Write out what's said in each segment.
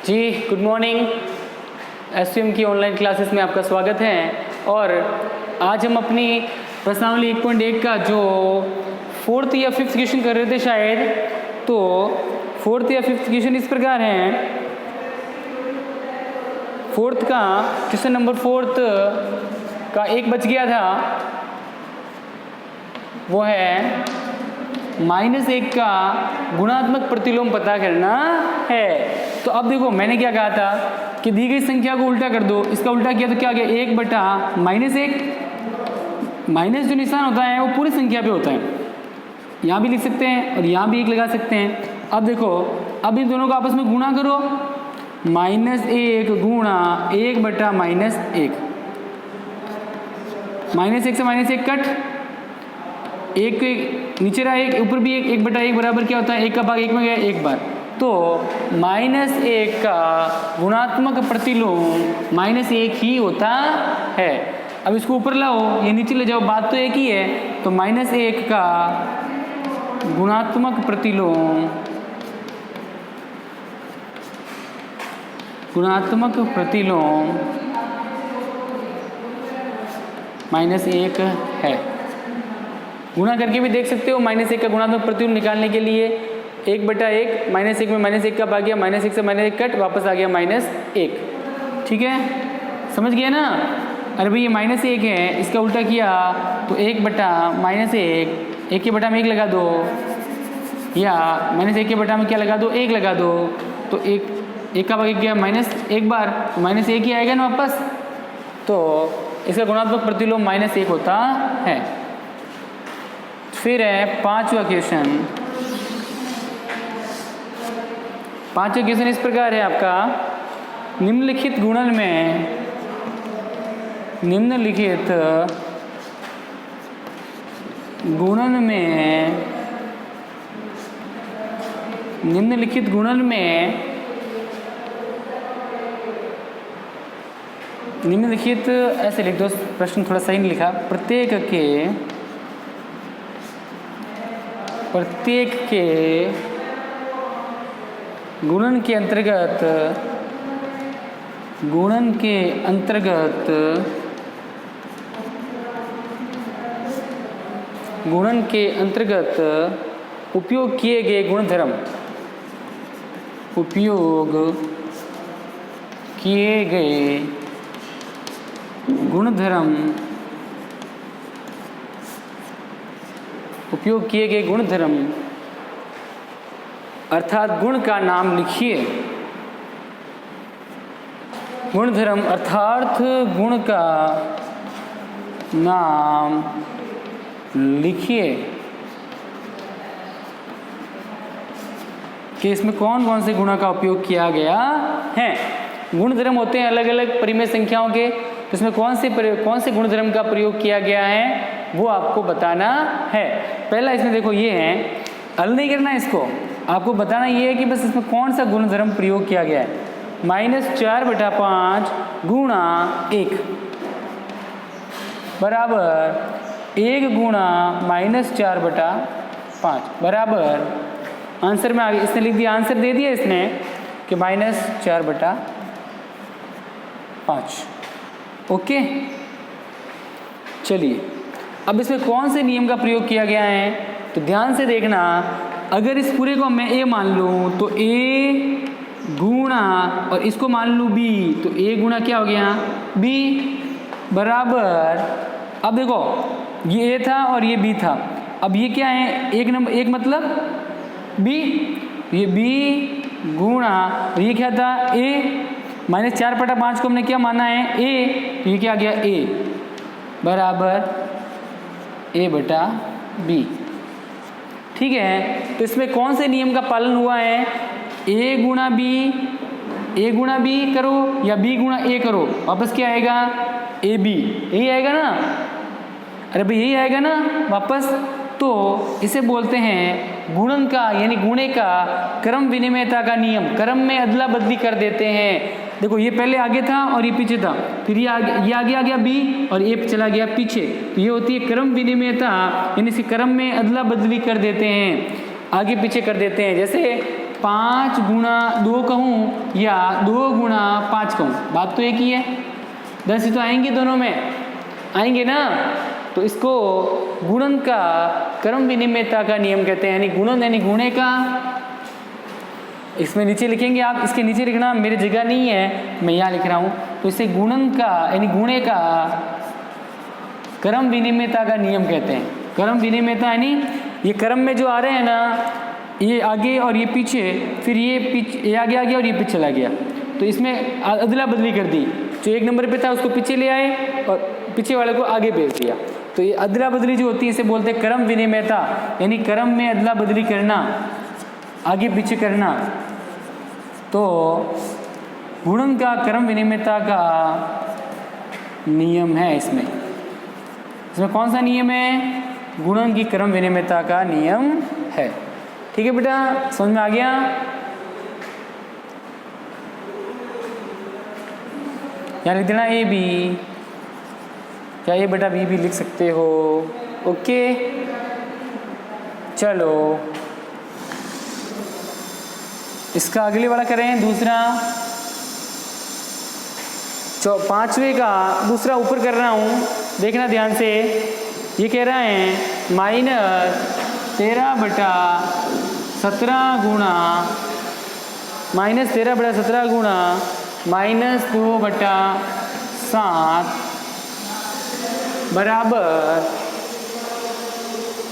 जी good morning. SVM की online classes में आपका स्वागत है। और आज हम अपनी प्रश्नावली 1.1 का जो 4th या 5th क्वेश्चन कर रहे थे शायद, तो 4th या 5th क्वेश्चन इस प्रकार हैं। 4th का क्वेश्चन नंबर 4th का 1 बच गया था, वो है -1 का गुणात्मक प्रतिलोम पता करना है। तो अब देखो मैंने क्या कहा था कि दी गई संख्या को उल्टा कर दो। इसका उल्टा किया तो क्या आ गया 1/-1। माइनस जो निशान होता है वो पूरी संख्या पे होता है, यहाँ भी लिख सकते हैं और यहाँ भी 1 लगा सकते हैं। अब देखो, अब इन दोनों को आपस में गुणा करो, -1 गुणा 1/-1। -1 से -1 कट, 1 नीचे रहा 1, ऊपर भी 1/1 बराबर क्या होता है 1 का भाग 1 में गया 1 बार। तो -1 का गुणात्मक प्रतिलोम -1 ही होता है। अब इसको ऊपर लाओ, ये नीचे ले जाओ, बात तो एक ही है। तो -1 का गुणात्मक प्रतिलोम -1 है। गुणा करके भी देख सकते हो। -1 का गुणात्मक प्रतिलोम निकालने के लिए 1/1, -1 में -1 का भाग गया, -1 से -1 कट, वापस आ गया -1। ठीक है, समझ गया ना। अरे भाई ये -1 है, इसका उल्टा किया तो 1/-1, 1 के बटा में 1 लगा दो, या -1 के बटा में क्या लगा दो 1 लगा दो। तो 1 का भाग गया -1 बार, तो -1 ही आएगा ना वापस। तो इसका गुणात्मक प्रतिलोम -1 होता है। फिर है 5वां क्वेश्चन। 5वां क्वेश्चन इस प्रकार है आपका, निम्नलिखित गुणन में निम्नलिखित गुणन में निम्नलिखित, ऐसे लिख दो, प्रश्न थोड़ा सही नहीं लिखा। प्रत्येक के गुणन के अंतर्गत उपयोग किए गए गुणधर्म अर्थात गुण का नाम लिखिए। गुणधर्म अर्थात गुण का नाम लिखिए कि इसमें कौन कौन से गुणों का उपयोग किया गया है। गुणधर्म होते हैं अलग अलग परिमेय संख्याओं के, तो इसमें कौन से गुणधर्म का प्रयोग किया गया है वो आपको बताना है। पहला इसमें देखो ये है, हल नहीं करना है इसको, आपको बताना ये है कि बस इसमें कौन सा गुणधर्म प्रयोग किया गया है। -4/5 गुणा 1 बराबर 1 गुणा -4/5 बराबर, आंसर में आ गया। इसने लिख दिया, आंसर दे दिया इसने कि -4/5। ओके, चलिए अब इसमें कौन से नियम का प्रयोग किया गया है तो ध्यान से देखना। अगर इस पूरे को मैं a मान लूँ तो a गुणा, और इसको मान लूँ b, तो a गुणा क्या हो गया b बराबर। अब देखो ये a था और ये b था, अब ये क्या है, एक मतलब b, ये b गुणा, और ये क्या था a, -4/5 को हमने क्या माना है a, तो ये क्या आ गया a बराबर a/b। ठीक है, तो इसमें कौन से नियम का पालन हुआ है, a गुणा b करो या b गुणा a करो, वापस क्या आएगा ab, यही आएगा ना। अरे भाई यही आएगा ना वापस। तो इसे बोलते हैं गुणन का, यानी गुणे का क्रम विनिमयता का नियम। क्रम में अदला बदली कर देते हैं। देखो ये पहले आगे था और ये पीछे था, फिर ये आगे आ गया b और ये चला गया पीछे, तो ये होती है क्रम विनिमयता, यानी इसे क्रम में अदला बदली कर देते हैं, आगे पीछे कर देते हैं। जैसे 5 गुणा 2 कहूँ या 2 गुणा 5 कहूँ, बात तो एक ही है। 10 ही तो आएंगे, दोनों में आएंगे ना। तो इसको गुणन का क्रम विनिमयता का नियम कहते हैं, यानी गुणन यानी गुणे का। इसमें नीचे लिखेंगे आप, इसके नीचे लिखना, मेरी जगह नहीं है, मैं यहाँ लिख रहा हूँ। तो इसे गुणन का यानी गुणे का क्रम विनिमयता का नियम कहते हैं। क्रम विनिमयता यानी ये क्रम में जो आ रहे हैं ना, ये आगे और ये पीछे, फिर ये आगे आ गया और ये पीछे चला गया, तो इसमें अदला बदली कर दी। जो 1 नंबर पे था उसको पीछे ले आए और पीछे वाले को आगे भेज दिया। तो ये अदला बदली जो होती है इसे बोलते हैं क्रम विनिमयता, यानी क्रम में अदला बदली करना, आगे पीछे करना। तो गुणन का क्रम विनिमयता का नियम है इसमें कौन सा नियम है? गुणन की क्रम विनिमयता का नियम है। ठीक है बेटा, समझ में आ गया? यहाँ लिख देना ए बी, क्या ये बेटा बी भी लिख सकते हो? ओके, चलो इसका अगले वाला करें, दूसरा 5वें का दूसरा ऊपर कर रहा हूँ, देखना ध्यान से। ये कह रहा है -13/17 गुणा -13/17 गुणा -2/7 बराबर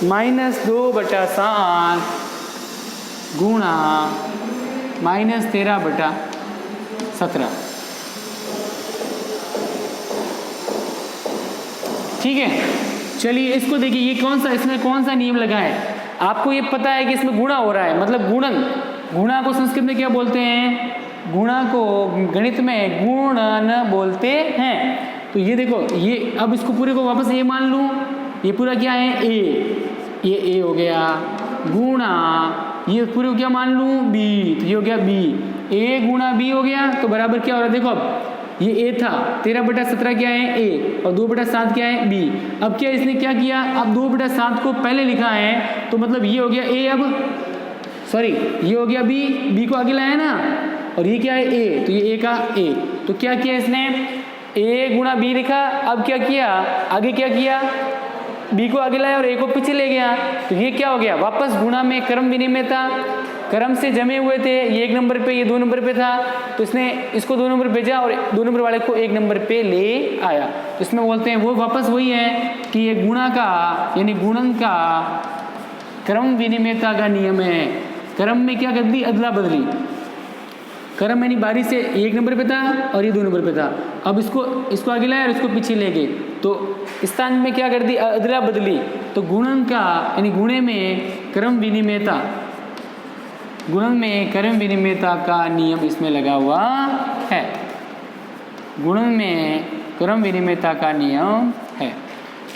-2/7 गुणा -13/17। ठीक है, चलिए इसको देखिए, ये इसमें कौन सा नियम लगा है? आपको ये पता है कि इसमें गुणा हो रहा है, मतलब गुणन। गुणा को संस्कृत में क्या बोलते हैं? गुणा को गणित में गुणन बोलते हैं। तो ये देखो, ये अब इसको पूरे को वापस ए मान लूँ, ये पूरा क्या है? ए, ये ए हो गया, गुणा ये पूरे को क्या मान लूँ? बी, तो ये हो गया बी। ए गुणा बी हो गया, तो बराबर क्या हो रहा है? देखो अब ये ए था, 13/17 क्या है? ए, और 2/7 क्या है? बी। अब क्या इसने क्या किया? अब 2/7 को पहले लिखा है, तो मतलब ये हो गया ए, अब सॉरी ये हो गया बी, बी को आगे लाया ना, और ये क्या है? ए, तो ये ए का ए। तो क्या किया इसने? ए गुणा बी लिखा, अब क्या किया? आगे क्या किया? बी को आगे लाया और ए को पीछे ले गया। तो ये क्या हो गया? वापस गुणा में क्रम विनिमयता, क्रम से जमे हुए थे, ये 1 नंबर पे, ये 2 नंबर पे था, तो इसने इसको 2 नंबर भेजा और 2 नंबर वाले को 1 नंबर पे ले आया। तो इसमें बोलते हैं वो वापस वही है कि ये गुणा का यानी गुणन का क्रम विनिमयता का नियम है। क्रम में क्या कर दी? अदला बदली। क्रम यानी बारी से 1 नंबर पे था और ये 2 नंबर पे था, अब इसको आगे लाया और इसको पीछे ले गए, तो स्थान में क्या कर दी? अदला बदली। तो गुणन का यानी गुणे में क्रम विनिमयता, गुणन में क्रम विनिमयता का नियम इसमें लगा हुआ है। गुणन में क्रम विनिमयता का नियम है।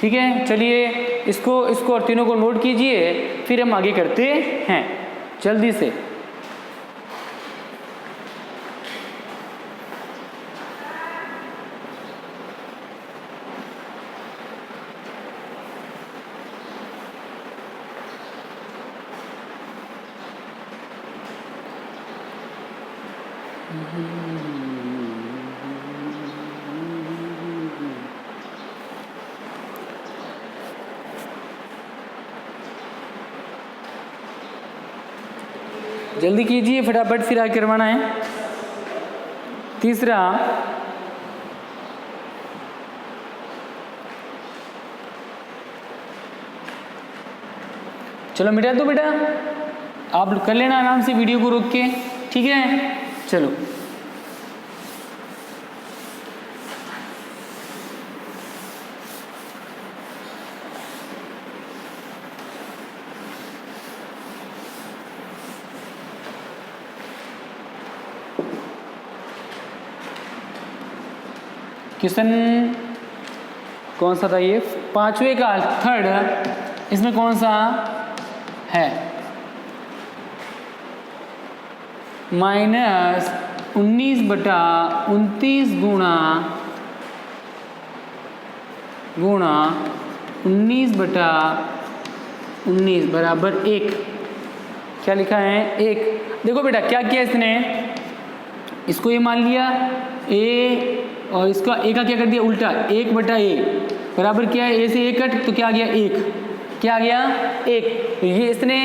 ठीक है, चलिए इसको और तीनों को नोट कीजिए, फिर हम आगे करते हैं जल्दी से। जल्दी कीजिए फटाफट, फिर आगे करवाना है। तीसरा चलो मिटा दो बेटा, आप कर लेना आराम से वीडियो को रोक के। ठीक है, चलो क्वेश्चन कौन सा था? ये 5वें का थर्ड, इसमें कौन सा है? -19/29 गुणा 19/19 बराबर 1। क्या लिखा है? 1। देखो बेटा क्या किया इसने, इसको ये मान लिया ए और इसका ए का क्या कर दिया उल्टा, 1/a बराबर क्या है, ए से ए कट तो क्या आ गया 1, क्या आ गया 1। तो ये इसने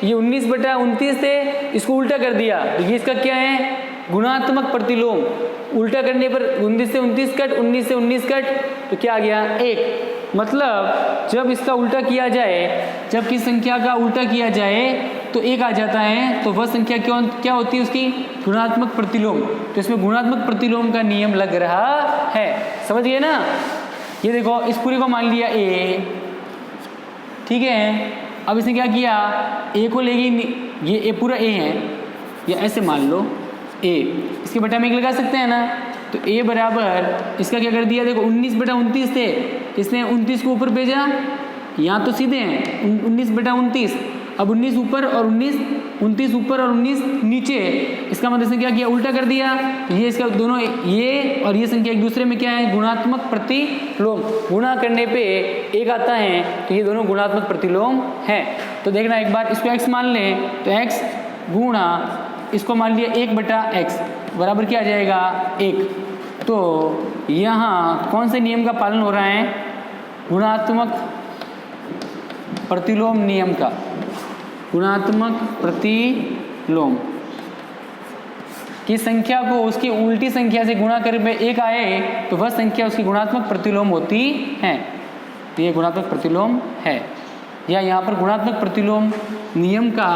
ये 19/29 थे, इसको उल्टा कर दिया, तो ये इसका क्या है गुणात्मक प्रतिलोम। उल्टा करने पर 19 से 29 कट, 19 से 19 कट, तो क्या आ गया 1। मतलब जब इसका उल्टा किया जाए, जब किस संख्या का उल्टा किया जाए तो 1 आ जाता है, तो वह संख्या क्या होती है उसकी गुणात्मक प्रतिलोम। तो इसमें गुणात्मक प्रतिलोम का नियम लग रहा है, समझ गए ना। ये देखो इस पूरे को मान लिया a, ठीक है। अब इसने क्या किया, a को लेगी, ये a पूरा a है, या ऐसे मान लो a, इसके बटा में 1 लगा सकते हैं ना। तो a बराबर इसका क्या कर दिया, देखो 19/29 थे, इसने 29 को ऊपर भेजा, यहाँ तो सीधे हैं 19/29, अब 19 ऊपर और 29 ऊपर और 19 नीचे, इसका मतलब इसने क्या किया उल्टा कर दिया। ये इसका दोनों ये और ये संख्या एक दूसरे में क्या है गुणात्मक प्रतिलोम, गुणा करने पे 1 आता है, तो ये दोनों गुणात्मक प्रतिलोम हैं। तो देखना एक बार, इसको x मान लें तो x गुणा इसको मान लिया 1/x बराबर क्या आ जाएगा 1। तो यहाँ कौन से नियम का पालन हो रहा है, गुणात्मक प्रतिलोम नियम का, गुणात्मक प्रतिलोम की संख्या को उसकी उल्टी संख्या से गुणा कर पे 1 आए तो वह संख्या उसकी गुणात्मक प्रतिलोम होती है। तो ये गुणात्मक प्रतिलोम है, या यहाँ पर गुणात्मक प्रतिलोम नियम का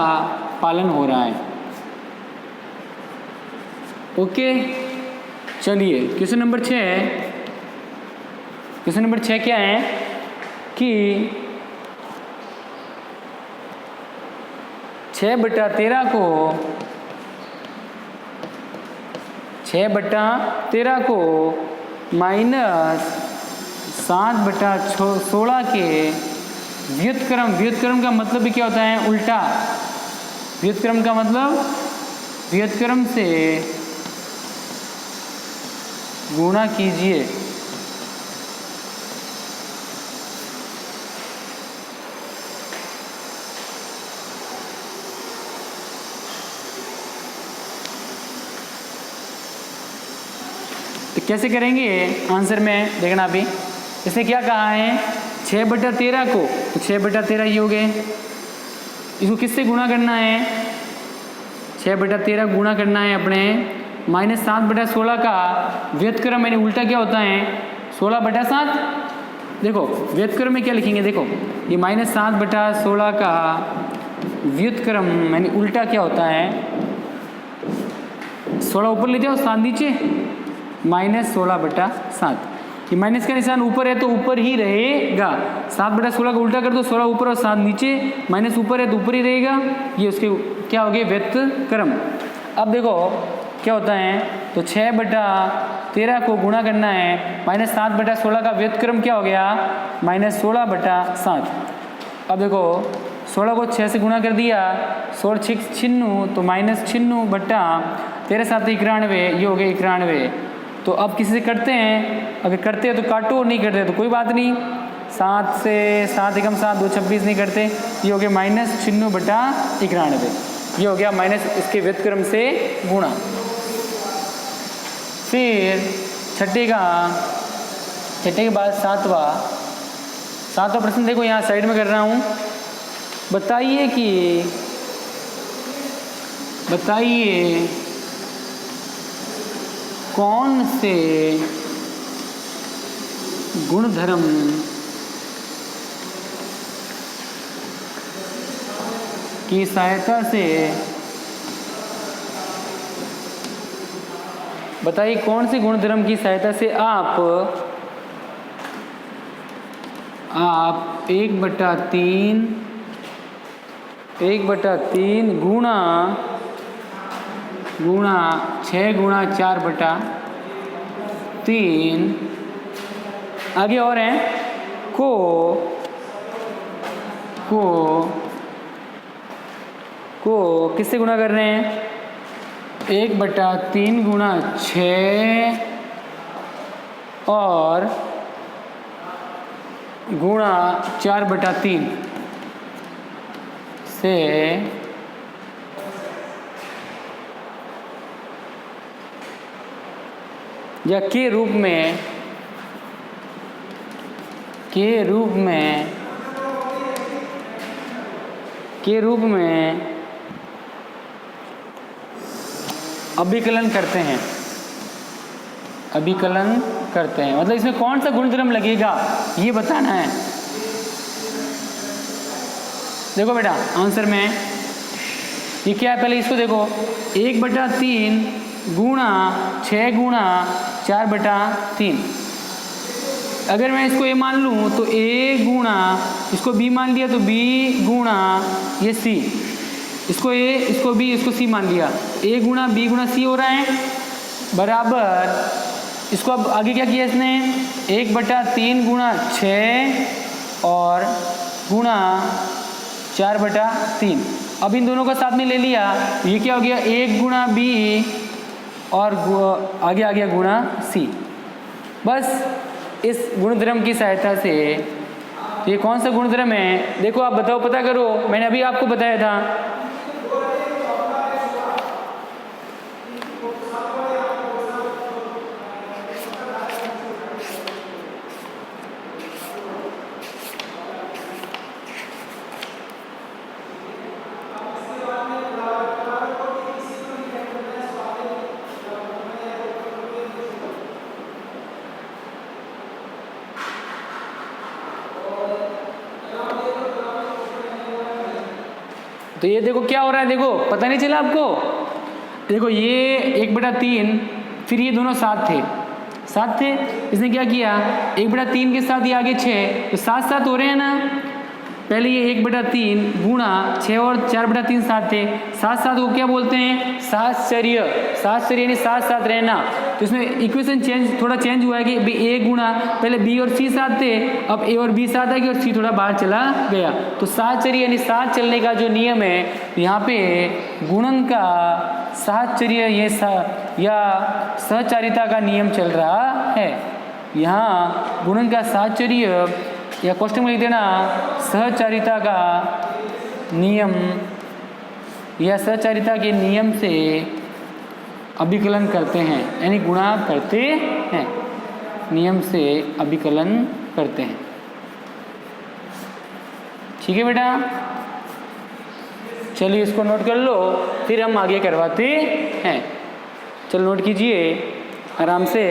पालन हो रहा है। ओके, चलिए क्वेश्चन नंबर 6, क्वेश्चन नंबर 6 क्या है कि 6/13 को 6/13 को -7/16 के व्युत्क्रम, व्युत्क्रम का मतलब भी क्या होता है उल्टा, व्युत्क्रम का मतलब व्युत्क्रम से गुणा कीजिए। तो कैसे करेंगे आंसर में देखना अभी, इसने क्या कहा है 6/13 को, तो 6/13 ये हो गए, इसको किससे गुणा करना है 6/13 गुणा करना है अपने -7/16 का व्युत्क्रम, यानी उल्टा क्या होता है 16/7। देखो व्युत्क्रम में क्या लिखेंगे, देखो ये -7/16 का व्युत्क्रम यानी उल्टा क्या होता है, 16 ऊपर ले जाओ 7 नीचे, -16/7। ये माइनस का निशान ऊपर है तो ऊपर ही रहेगा, 7/16 का उल्टा कर दो, 16 ऊपर और 7 नीचे, माइनस ऊपर है तो ऊपर ही रहेगा, ये उसके क्या हो गए व्युत्क्रम। अब देखो क्या होता है, तो 6/13 को गुणा करना है, -7/16 का व्युत्क्रम क्या हो गया -16/7। अब देखो 16 को 6 से गुणा कर दिया, 16 96, तो -96/13 7 91, ये हो गए 91। तो अब किसी से करते हैं, अगर करते हैं तो काटो, और नहीं करते तो कोई बात नहीं, 7 से 7 एकम 7 2 26 नहीं करते, ये हो गया -96/91, ये हो गया माइनस इसके व्युत्क्रम से गुणा। फिर छठे के बाद सातवां प्रश्न देखो, यहाँ साइड में कर रहा हूँ। बताइए कौन से गुणधर्म की सहायता से, बताइए कौन से गुणधर्म की सहायता से आप 1/3 गुणा 6/4/3 आगे और हैं को किससे गुणा कर रहे हैं, 1/3 गुणा 6 और गुणा 4/3 से या के रूप में अभिकलन करते हैं। मतलब इसमें कौन सा गुणधर्म लगेगा ये बताना है। देखो बेटा आंसर में ये क्या है, पहले इसको देखो, 1/3 गुणा 6 गुणा 4/3। अगर मैं इसको ए मान लूँ तो ए गुणा, इसको बी मान लिया तो बी गुणा ये सी, इसको ए, इसको बी, इसको सी मान लिया, ए गुणा बी गुणा सी हो रहा है बराबर, इसको अब आगे क्या किया इसने, 1/3 गुणा 6 और गुणा 4/3। अब इन दोनों का साथ में ले लिया, ये क्या हो गया, 1 गुणा बी और आगे आ गया गुणा सी। बस इस गुणधर्म की सहायता से, ये कौन सा गुणधर्म है देखो, आप बताओ, पता करो, मैंने अभी आपको बताया था। तो ये देखो क्या हो रहा है, देखो पता नहीं चला आपको, देखो ये 1/3, फिर ये दोनों साथ थे, इसने क्या किया, 1/3 के साथ ये आगे 6, तो 7 हो रहे हैं ना। पहले ये 1/3 गुणा 6 और 4/3 साथ थे, 7 को क्या बोलते हैं, साहचर्य यानी साथ रहना। तो इसमें इक्वेशन थोड़ा चेंज हुआ है कि बी ए गुणा, पहले बी और सी साथ थे, अब ए और बी साथ आ गए और सी थोड़ा बाहर चला गया, तो साहचर्य यानी साथ चलने का जो नियम है, यहाँ पे गुणन का साहचर्य या सहचारिता का नियम चल रहा है। यहाँ गुणन का साहचर्य या क्वेश्चन में लिख देना सहचारिता का नियम या सहचारिता के नियम से अभिकलन करते हैं, यानी गुणा करते हैं, नियम से अभिकलन करते हैं। ठीक है बेटा, चलिए इसको नोट कर लो, फिर हम आगे करवाते हैं। चलो नोट कीजिए आराम से।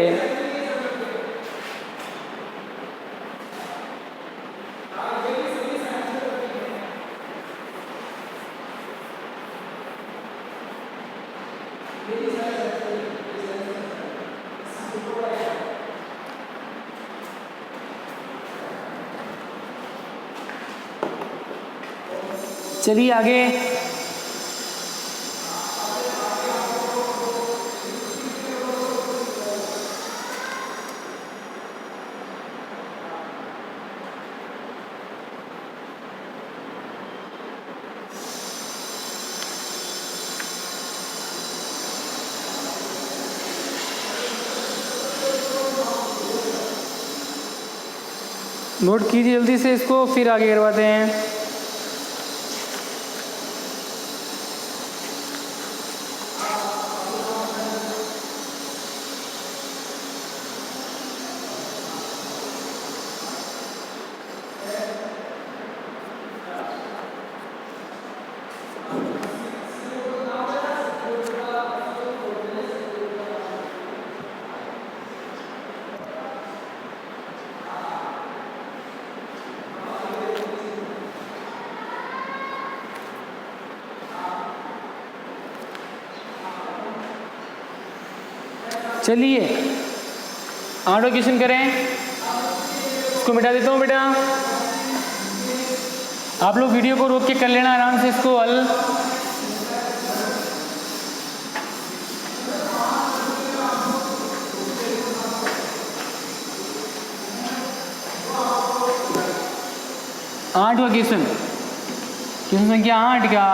चलिए आगे, नोट कीजिए जल्दी से इसको, फिर आगे करवाते हैं। चलिए 8 क्वेश्चन करें, इसको मिटा देता हूँ बेटा, आप लोग वीडियो को रोक के कर लेना आराम से इसको हल। आठवां क्वेश्चन, क्वेश्चन संख्या 8 का,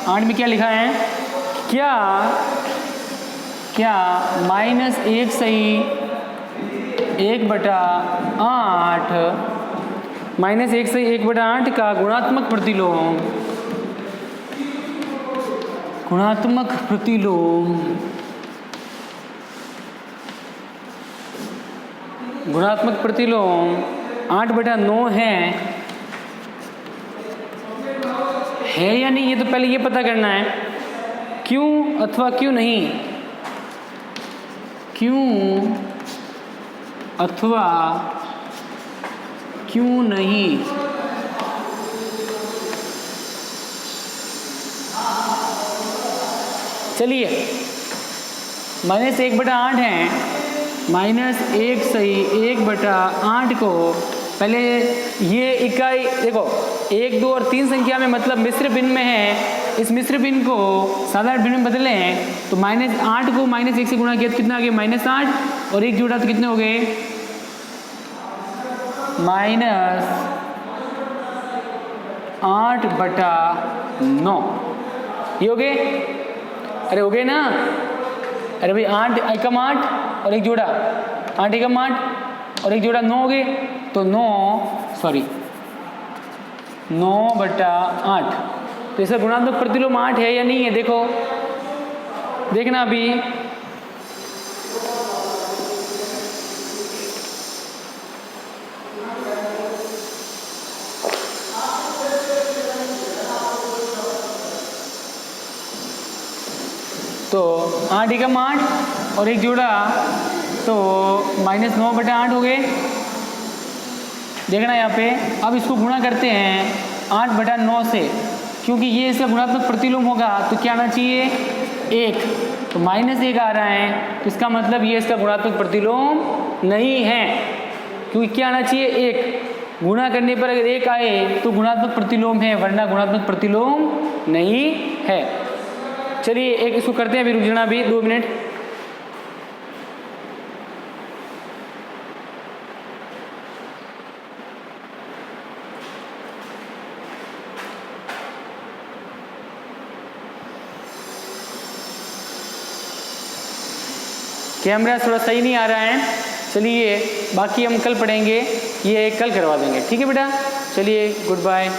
8 में क्या लिखा है, क्या -1 सही 1/8 -1 सही 1/8 का गुणात्मक प्रतिलोम गुणात्मक प्रतिलोम 8/9 है या नहीं, ये तो पहले ये पता करना है। क्यों अथवा क्यों नहीं, क्यों अथवा क्यों नहीं। चलिए, -1/8 है, -1 सही 1/8 को पहले ये इकाई देखो 1, 2 और 3 संख्या में मतलब मिश्र भिन्न में है, इस मिश्र भिन्न को साधारण भिन्न में बदले हैं तो -8 को -1 से गुणा किया तो कितना आ गया -8 और 1 जोड़ा तो कितने हो गए -8/9। ये हो गए, अरे हो गए ना, अरे भाई 8 एकम 8 और 1 जोड़ा 8 एकम 8 और 1 जोड़ा 9 हो गए, तो 9/8। तो इसका गुणात्मक प्रतिलोम 8 है या नहीं है, देखो देखना अभी। तो 8 एकम 8 और 1 जोड़ा तो -9/8 हो गए। देखना यहाँ पे, अब इसको गुणा करते हैं 8/9 से, क्योंकि ये इसका गुणात्मक प्रतिलोम होगा तो क्या आना चाहिए 1, तो -1 आ रहा है, तो इसका मतलब ये इसका गुणात्मक प्रतिलोम नहीं है, क्योंकि क्या आना चाहिए 1। गुणा करने पर अगर 1 आए तो गुणात्मक प्रतिलोम है, वरना गुणात्मक प्रतिलोम नहीं है। चलिए एक इसको करते हैं, अभी रुक जाना अभी 2 मिनट। कैमरा थोड़ा सही नहीं आ रहा है, चलिए बाकी हम कल पढ़ेंगे, ये कल करवा देंगे, ठीक है बेटा। चलिए गुड बाय।